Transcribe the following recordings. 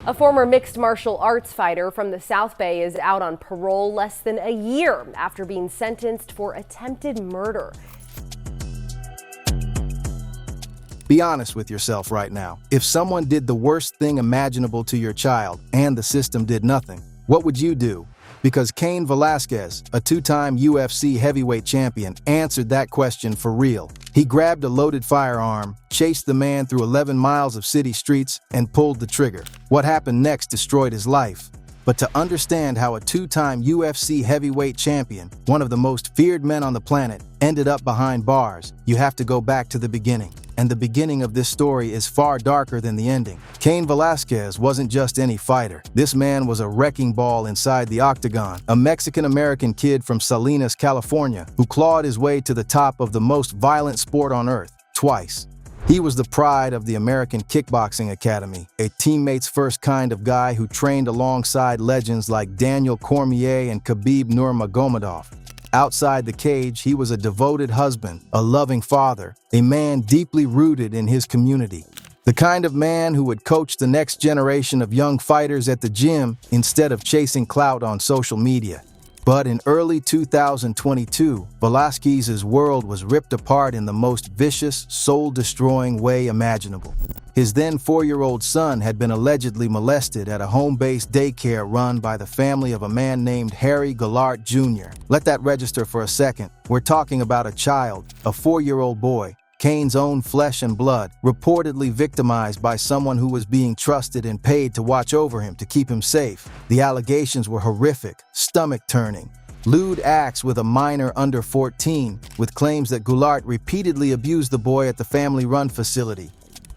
A former mixed martial arts fighter from the South Bay is out on parole less than a year after being sentenced for attempted murder. Be honest with yourself right now. If someone did the worst thing imaginable to your child and the system did nothing, what would you do? Because Cain Velasquez, a two-time UFC heavyweight champion, answered that question for real. He grabbed a loaded firearm, chased the man through 11 miles of city streets, and pulled the trigger. What happened next destroyed his life. But to understand how a two-time UFC heavyweight champion, one of the most feared men on the planet, ended up behind bars, you have to go back to the beginning. And the beginning of this story is far darker than the ending. Cain Velasquez wasn't just any fighter. This man was a wrecking ball inside the octagon, a Mexican-American kid from Salinas, California, who clawed his way to the top of the most violent sport on earth, twice. He was the pride of the American Kickboxing Academy, a teammate's first kind of guy who trained alongside legends like Daniel Cormier and Khabib Nurmagomedov. Outside the cage, he was a devoted husband, a loving father, a man deeply rooted in his community. The kind of man who would coach the next generation of young fighters at the gym instead of chasing clout on social media. But in early 2022, Velasquez's world was ripped apart in the most vicious, soul-destroying way imaginable. His then 4-year-old son had been allegedly molested at a home-based daycare run by the family of a man named Harry Goulart Jr. Let that register for a second. We're talking about a child, a 4-year-old boy, Cain's own flesh and blood, reportedly victimized by someone who was being trusted and paid to watch over him to keep him safe. The allegations were horrific, stomach-turning. Lewd acts with a minor under 14, with claims that Goulart repeatedly abused the boy at the family-run facility.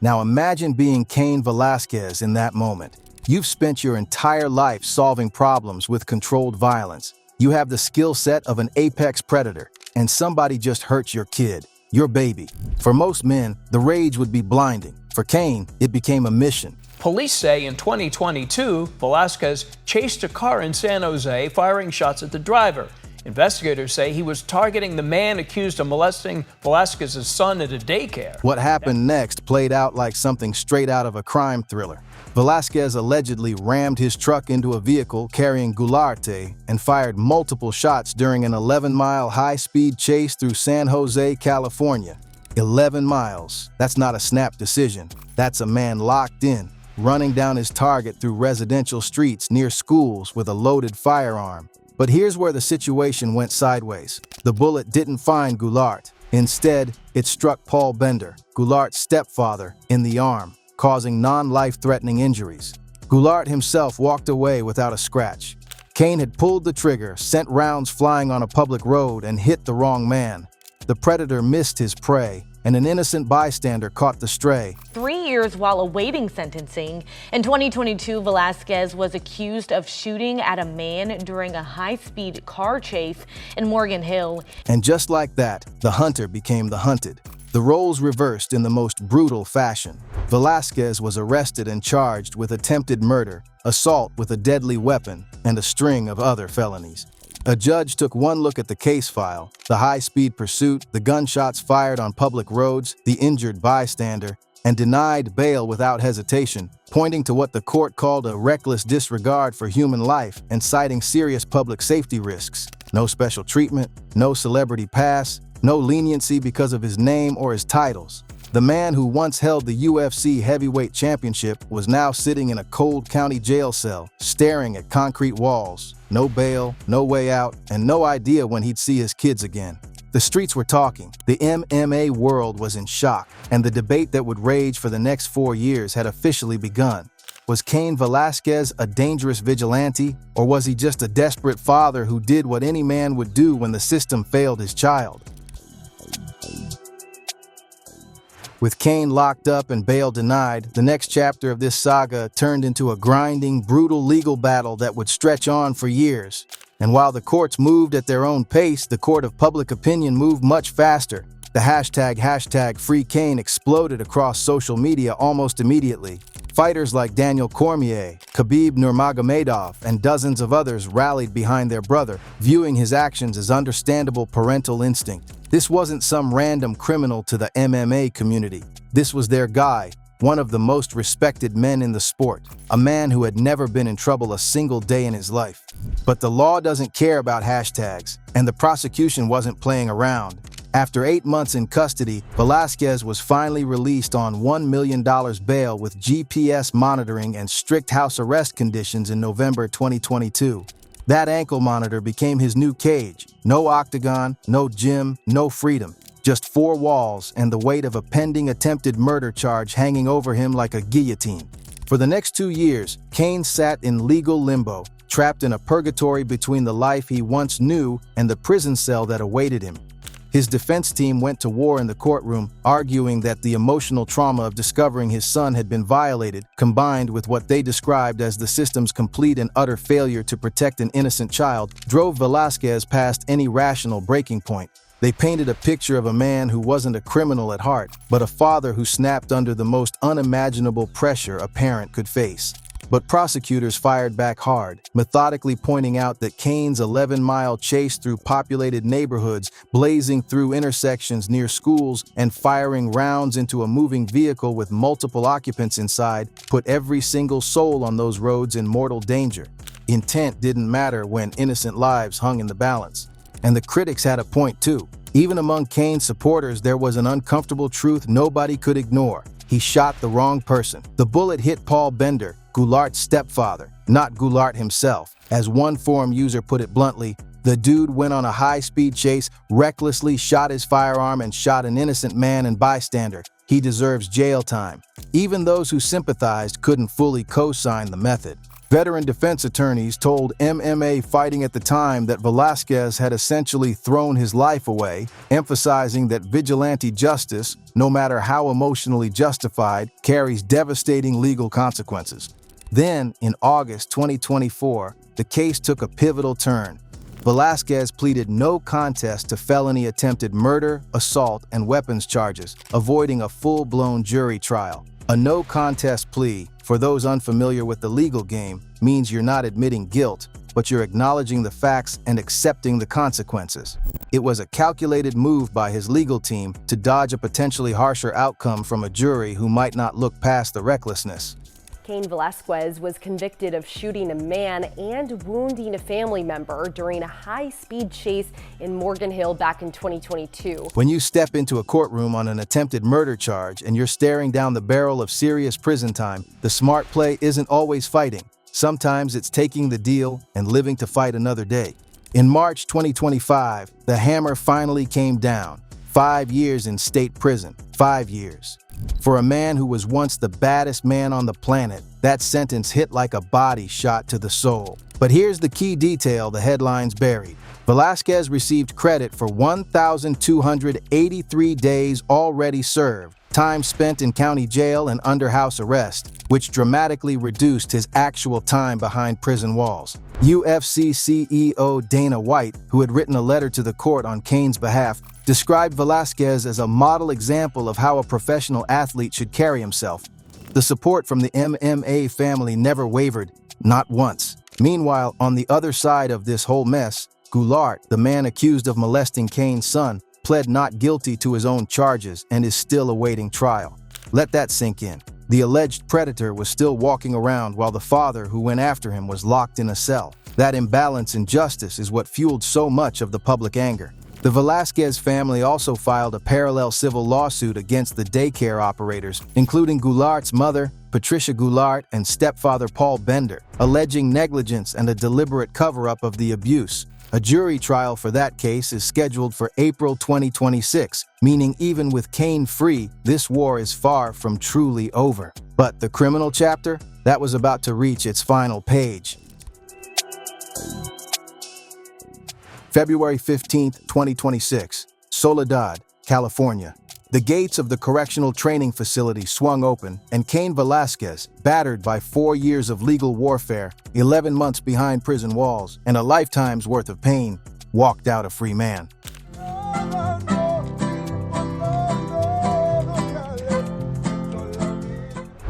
Now imagine being Cain Velasquez in that moment. You've spent your entire life solving problems with controlled violence. You have the skill set of an apex predator, and somebody just hurts your kid, your baby. For most men, the rage would be blinding. For Cain, it became a mission. Police say in 2022, Velasquez chased a car in San Jose, firing shots at the driver. Investigators say he was targeting the man accused of molesting Velasquez's son at a daycare. What happened next played out like something straight out of a crime thriller. Velasquez allegedly rammed his truck into a vehicle carrying Goulart and fired multiple shots during an 11-mile high-speed chase through San Jose, California. 11 miles. That's not a snap decision. That's a man locked in, running down his target through residential streets near schools with a loaded firearm. But here's where the situation went sideways. The bullet didn't find Goulart. Instead, it struck Paul Bender, Goulart's stepfather, in the arm, causing non-life-threatening injuries. Goulart himself walked away without a scratch. Cain had pulled the trigger, sent rounds flying on a public road, and hit the wrong man. The predator missed his prey, and an innocent bystander caught the stray. 3 years while awaiting sentencing. In 2022, Velasquez was accused of shooting at a man during a high-speed car chase in Morgan Hill. And just like that, the hunter became the hunted. The roles reversed in the most brutal fashion. Velasquez was arrested and charged with attempted murder, assault with a deadly weapon, and a string of other felonies. A judge took one look at the case file, the high-speed pursuit, the gunshots fired on public roads, the injured bystander, and denied bail without hesitation, pointing to what the court called a reckless disregard for human life and citing serious public safety risks. No special treatment, no celebrity pass, no leniency because of his name or his titles. The man who once held the UFC heavyweight championship was now sitting in a cold county jail cell, staring at concrete walls. No bail, no way out, and no idea when he'd see his kids again. The streets were talking. The MMA world was in shock, and the debate that would rage for the next 4 years had officially begun. Was Cain Velasquez a dangerous vigilante, or was he just a desperate father who did what any man would do when the system failed his child? With Cain locked up and bail denied, the next chapter of this saga turned into a grinding, brutal legal battle that would stretch on for years. And while the courts moved at their own pace, the court of public opinion moved much faster. The hashtag Free Cain exploded across social media almost immediately. Fighters like Daniel Cormier, Khabib Nurmagomedov, and dozens of others rallied behind their brother, viewing his actions as understandable parental instinct. This wasn't some random criminal to the MMA community. This was their guy, one of the most respected men in the sport, a man who had never been in trouble a single day in his life. But the law doesn't care about hashtags, and the prosecution wasn't playing around. After 8 months in custody, Velasquez was finally released on $1 million bail with GPS monitoring and strict house arrest conditions in November 2022. That ankle monitor became his new cage. No octagon, no gym, no freedom. Just 4 walls and the weight of a pending attempted murder charge hanging over him like a guillotine. For the next 2 years, Cain sat in legal limbo, trapped in a purgatory between the life he once knew and the prison cell that awaited him. His defense team went to war in the courtroom, arguing that the emotional trauma of discovering his son had been violated, combined with what they described as the system's complete and utter failure to protect an innocent child, drove Velasquez past any rational breaking point. They painted a picture of a man who wasn't a criminal at heart, but a father who snapped under the most unimaginable pressure a parent could face. But prosecutors fired back hard, methodically pointing out that Cain's 11-mile chase through populated neighborhoods, blazing through intersections near schools, and firing rounds into a moving vehicle with multiple occupants inside put every single soul on those roads in mortal danger. Intent didn't matter when innocent lives hung in the balance. And the critics had a point too. Even among Cain's supporters, there was an uncomfortable truth nobody could ignore. He shot the wrong person. The bullet hit Paul Bender, Goulart's stepfather, not Goulart himself. As one forum user put it bluntly, the dude went on a high-speed chase, recklessly shot his firearm and shot an innocent man and bystander. He deserves jail time. Even those who sympathized couldn't fully co-sign the method. Veteran defense attorneys told MMA Fighting at the time that Velasquez had essentially thrown his life away, emphasizing that vigilante justice, no matter how emotionally justified, carries devastating legal consequences. Then, in August 2024, the case took a pivotal turn. Velasquez pleaded no contest to felony attempted murder, assault, and weapons charges, avoiding a full-blown jury trial. A no contest plea, for those unfamiliar with the legal game, means you're not admitting guilt, but you're acknowledging the facts and accepting the consequences. It was a calculated move by his legal team to dodge a potentially harsher outcome from a jury who might not look past the recklessness. Cain Velasquez was convicted of shooting a man and wounding a family member during a high-speed chase in Morgan Hill back in 2022. When you step into a courtroom on an attempted murder charge and you're staring down the barrel of serious prison time, the smart play isn't always fighting. Sometimes it's taking the deal and living to fight another day. In March 2025, the hammer finally came down. 5 years in state prison. 5 years. For a man who was once the baddest man on the planet, that sentence hit like a body shot to the soul. But here's the key detail the headlines buried. Velasquez received credit for 1,283 days already served, time spent in county jail and under house arrest, which dramatically reduced his actual time behind prison walls. UFC CEO Dana White, who had written a letter to the court on Cain's behalf, described Velasquez as a model example of how a professional athlete should carry himself. The support from the MMA family never wavered, not once. Meanwhile, on the other side of this whole mess, Goulart, the man accused of molesting Cain's son, pled not guilty to his own charges and is still awaiting trial. Let that sink in. The alleged predator was still walking around while the father who went after him was locked in a cell. That imbalance in justice is what fueled so much of the public anger. The Velasquez family also filed a parallel civil lawsuit against the daycare operators, including Goulart's mother, Patricia Goulart, and stepfather Paul Bender, alleging negligence and a deliberate cover-up of the abuse. A jury trial for that case is scheduled for April 2026, meaning even with Cain free, this war is far from truly over. But the criminal chapter, that was about to reach its final page. February 15, 2026, Soledad, California. The gates of the correctional training facility swung open, and Cain Velasquez, battered by 4 years of legal warfare, 11 months behind prison walls, and a lifetime's worth of pain, walked out a free man.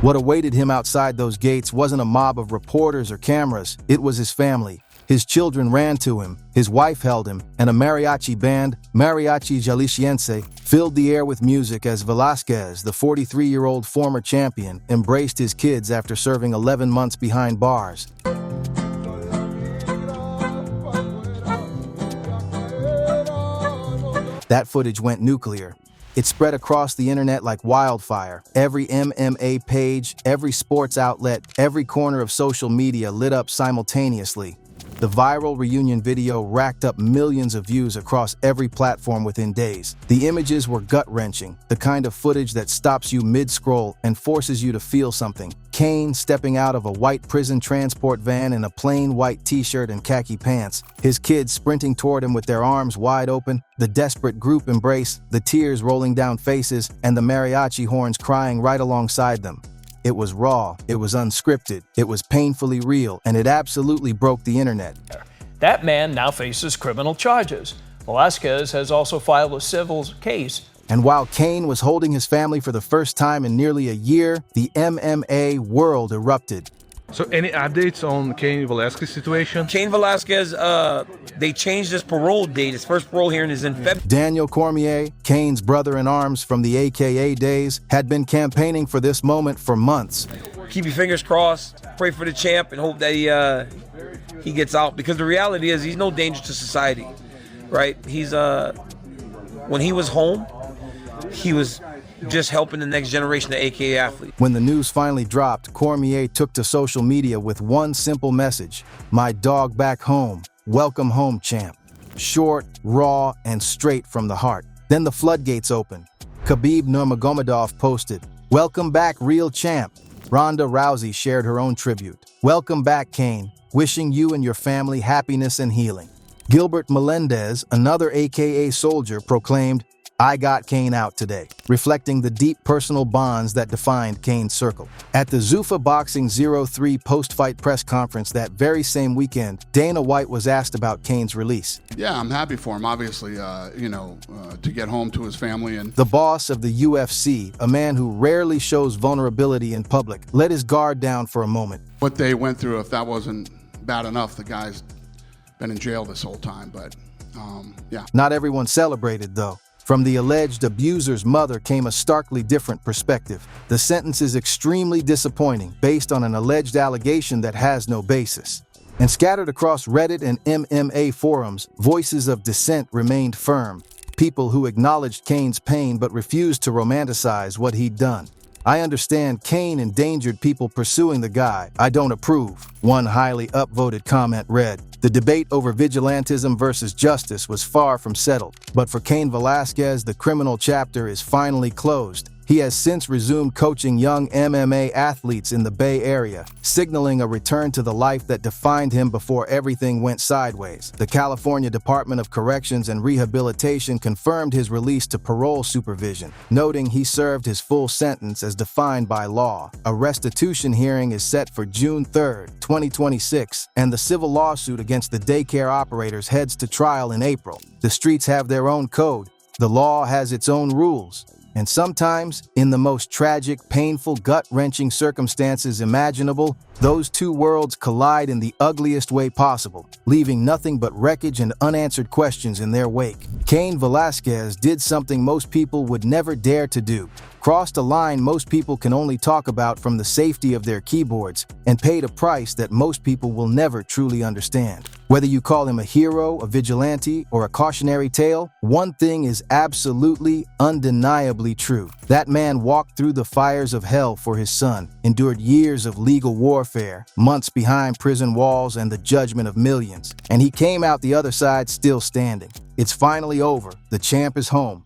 What awaited him outside those gates wasn't a mob of reporters or cameras, it was his family. His children ran to him, his wife held him, and a mariachi band, Mariachi Jalisciense, filled the air with music as Velasquez, the 43-year-old former champion, embraced his kids after serving 11 months behind bars. That footage went nuclear. It spread across the internet like wildfire. Every MMA page, every sports outlet, every corner of social media lit up simultaneously. The viral reunion video racked up millions of views across every platform within days. The images were gut-wrenching, the kind of footage that stops you mid-scroll and forces you to feel something. Cain stepping out of a white prison transport van in a plain white t-shirt and khaki pants, his kids sprinting toward him with their arms wide open, the desperate group embrace, the tears rolling down faces, and the mariachi horns crying right alongside them. It was raw, it was unscripted, it was painfully real, and it absolutely broke the internet. That man now faces criminal charges. Velasquez has also filed a civil case. And while Cain was holding his family for the first time in nearly a year, the MMA world erupted. So any updates on Cain Velasquez situation? Cain Velasquez, they changed his parole date. His first parole hearing is in February. Daniel Cormier, Cain's brother-in-arms from the AKA days, had been campaigning for this moment for months. Keep your fingers crossed, pray for the champ, and hope that he gets out. Because the reality is he's no danger to society, right? He's, when he was home, he was just helping the next generation of AKA athletes. When the news finally dropped, Cormier took to social media with one simple message: "My dog back home. Welcome home, champ." Short, raw, and straight from the heart. Then the floodgates opened. Khabib Nurmagomedov posted, "Welcome back, real champ." Ronda Rousey shared her own tribute. "Welcome back, Cain. Wishing you and your family happiness and healing." Gilbert Melendez, another AKA soldier, proclaimed, "I got Cain out today," reflecting the deep personal bonds that defined Cain's circle. At the Zuffa Boxing 03 post-fight press conference that very same weekend, Dana White was asked about Cain's release. Yeah, I'm happy for him, obviously, to get home to his family. And the boss of the UFC, a man who rarely shows vulnerability in public, let his guard down for a moment. What they went through, if that wasn't bad enough, the guy's been in jail this whole time, but yeah. Not everyone celebrated, though. From the alleged abuser's mother came a starkly different perspective. The sentence is extremely disappointing, based on an alleged allegation that has no basis. And scattered across Reddit and MMA forums, voices of dissent remained firm. People who acknowledged Cain's pain but refused to romanticize what he'd done. "I understand Cain endangered people pursuing the guy. I don't approve," one highly upvoted comment read. The debate over vigilantism versus justice was far from settled. But for Cain Velasquez, the criminal chapter is finally closed. He has since resumed coaching young MMA athletes in the Bay Area, signaling a return to the life that defined him before everything went sideways. The California Department of Corrections and Rehabilitation confirmed his release to parole supervision, noting he served his full sentence as defined by law. A restitution hearing is set for June 3, 2026, and the civil lawsuit against the daycare operators heads to trial in April. The streets have their own code. The law has its own rules. And sometimes, in the most tragic, painful, gut-wrenching circumstances imaginable, those two worlds collide in the ugliest way possible, leaving nothing but wreckage and unanswered questions in their wake. Cain Velasquez did something most people would never dare to do. Crossed a line most people can only talk about from the safety of their keyboards, and paid a price that most people will never truly understand. Whether you call him a hero, a vigilante, or a cautionary tale, one thing is absolutely, undeniably true. That man walked through the fires of hell for his son, endured years of legal warfare, months behind prison walls, and the judgment of millions. And he came out the other side still standing. It's finally over. The champ is home.